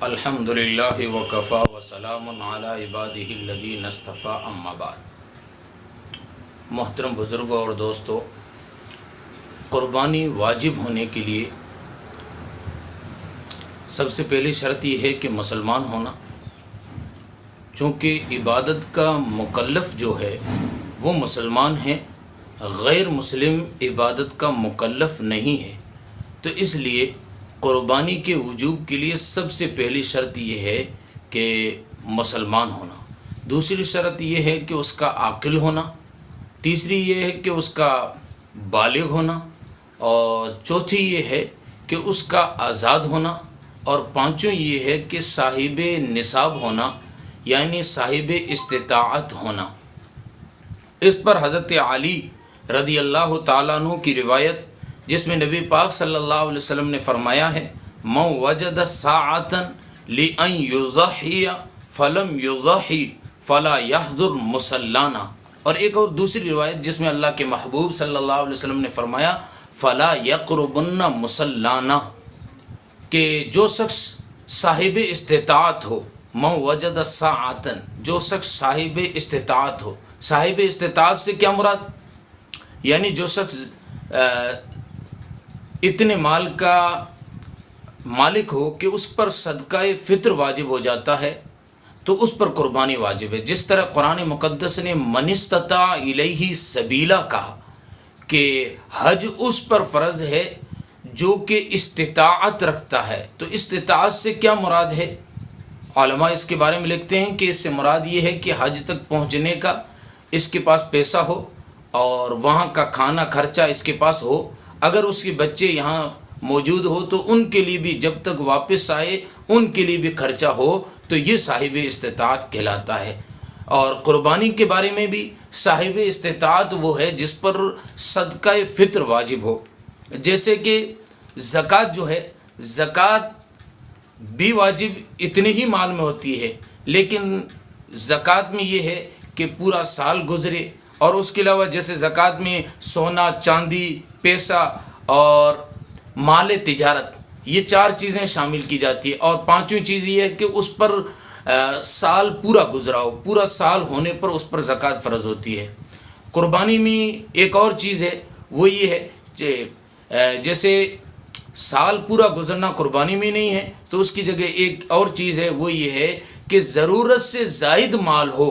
الحمدللہ وکفا وسلام علی عبادہ الذین اصطفیٰ اما بعد۔ محترم بزرگوں اور دوستو، قربانی واجب ہونے کے لیے سب سے پہلی شرط یہ ہے کہ مسلمان ہونا، چونکہ عبادت کا مکلف جو ہے وہ مسلمان ہے، غیر مسلم عبادت کا مکلف نہیں ہے، تو اس لیے قربانی کے وجوب کے لیے سب سے پہلی شرط یہ ہے کہ مسلمان ہونا، دوسری شرط یہ ہے کہ اس کا عاقل ہونا، تیسری یہ ہے کہ اس کا بالغ ہونا، اور چوتھی یہ ہے کہ اس کا آزاد ہونا، اور پانچویں یہ ہے کہ صاحب نصاب ہونا، یعنی صاحب استطاعت ہونا۔ اس پر حضرت علی رضی اللہ تعالیٰ عنہ کی روایت، جس میں نبی پاک صلی اللہ علیہ وسلم نے فرمایا ہے، من وجد ساعتا لأن یضحی فلم یضحی فلا یحضر مصلانا، اور ایک اور دوسری روایت جس میں اللہ کے محبوب صلی اللہ علیہ وسلم نے فرمایا، فلا یقربن مصلانا، کہ جو شخص صاحب استطاعت ہو، من وجد ساعتا، جو شخص صاحب استطاعت ہو۔ صاحب استطاعت سے کیا مراد؟ یعنی جو شخص اتنے مال کا مالک ہو کہ اس پر صدقہ فطر واجب ہو جاتا ہے، تو اس پر قربانی واجب ہے۔ جس طرح قرآن مقدس نے من استطاع الیہ سبیلا کہا کہ حج اس پر فرض ہے جو کہ استطاعت رکھتا ہے، تو استطاعت سے کیا مراد ہے؟ علماء اس کے بارے میں لکھتے ہیں کہ اس سے مراد یہ ہے کہ حج تک پہنچنے کا اس کے پاس پیسہ ہو، اور وہاں کا کھانا خرچہ اس کے پاس ہو، اگر اس کے بچے یہاں موجود ہو تو ان کے لیے بھی جب تک واپس آئے ان کے لیے بھی خرچہ ہو، تو یہ صاحب استطاعت کہلاتا ہے۔ اور قربانی کے بارے میں بھی صاحب استطاعت وہ ہے جس پر صدقہ فطر واجب ہو، جیسے کہ زکوٰۃ جو ہے، زکوٰۃ بھی واجب اتنے ہی مال میں ہوتی ہے، لیکن زکوٰۃ میں یہ ہے کہ پورا سال گزرے، اور اس کے علاوہ جیسے زکوٰۃ میں سونا، چاندی، پیسہ اور مال تجارت، یہ چار چیزیں شامل کی جاتی ہے، اور پانچویں چیز یہ ہے کہ اس پر سال پورا گزرا ہو، پورا سال ہونے پر اس پر زکوٰۃ فرض ہوتی ہے۔ قربانی میں ایک اور چیز ہے، وہ یہ ہے کہ جیسے سال پورا گزرنا قربانی میں نہیں ہے، تو اس کی جگہ ایک اور چیز ہے، وہ یہ ہے کہ ضرورت سے زائد مال ہو،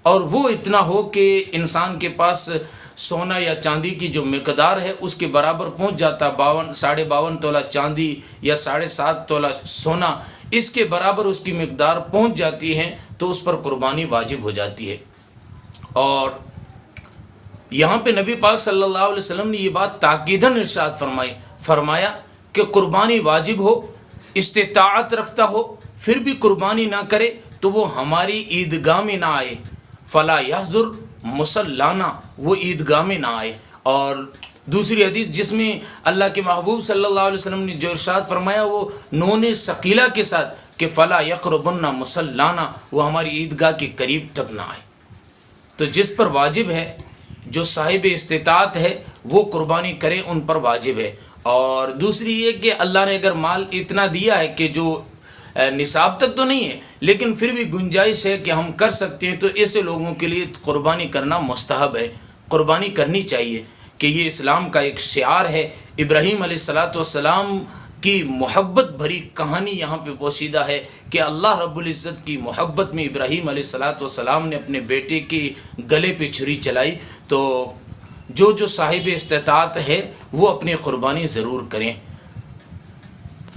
اور وہ اتنا ہو کہ انسان کے پاس سونا یا چاندی کی جو مقدار ہے اس کے برابر پہنچ جاتا، 52.5 تولہ چاندی یا 7.5 تولہ سونا، اس کے برابر اس کی مقدار پہنچ جاتی ہے، تو اس پر قربانی واجب ہو جاتی ہے۔ اور یہاں پہ نبی پاک صلی اللہ علیہ وسلم نے یہ بات تاکیداً ارشاد فرمایا کہ قربانی واجب ہو، استطاعت رکھتا ہو، پھر بھی قربانی نہ کرے تو وہ ہماری عیدگاہ میں نہ آئے، فلا یحضر مصلانا، وہ عیدگاہ میں نہ آئے۔ اور دوسری حدیث جس میں اللہ کے محبوب صلی اللہ علیہ وسلم نے جو ارشاد فرمایا، وہ نون ثقیلہ کے ساتھ کہ فلا یقربن مصلانا، وہ ہماری عیدگاہ کے قریب تک نہ آئے۔ تو جس پر واجب ہے، جو صاحب استطاعت ہے، وہ قربانی کرے، ان پر واجب ہے۔ اور دوسری یہ کہ اللہ نے اگر مال اتنا دیا ہے کہ جو نصاب تک تو نہیں ہے لیکن پھر بھی گنجائش ہے کہ ہم کر سکتے ہیں، تو ایسے لوگوں کے لیے قربانی کرنا مستحب ہے، قربانی کرنی چاہیے، کہ یہ اسلام کا ایک شعار ہے۔ ابراہیم علیہ السلام کی محبت بھری کہانی یہاں پہ پوشیدہ ہے کہ اللہ رب العزت کی محبت میں ابراہیم علیہ السلام نے اپنے بیٹے کے گلے پہ چھری چلائی۔ تو جو صاحب استطاعت ہے وہ اپنی قربانی ضرور کریں۔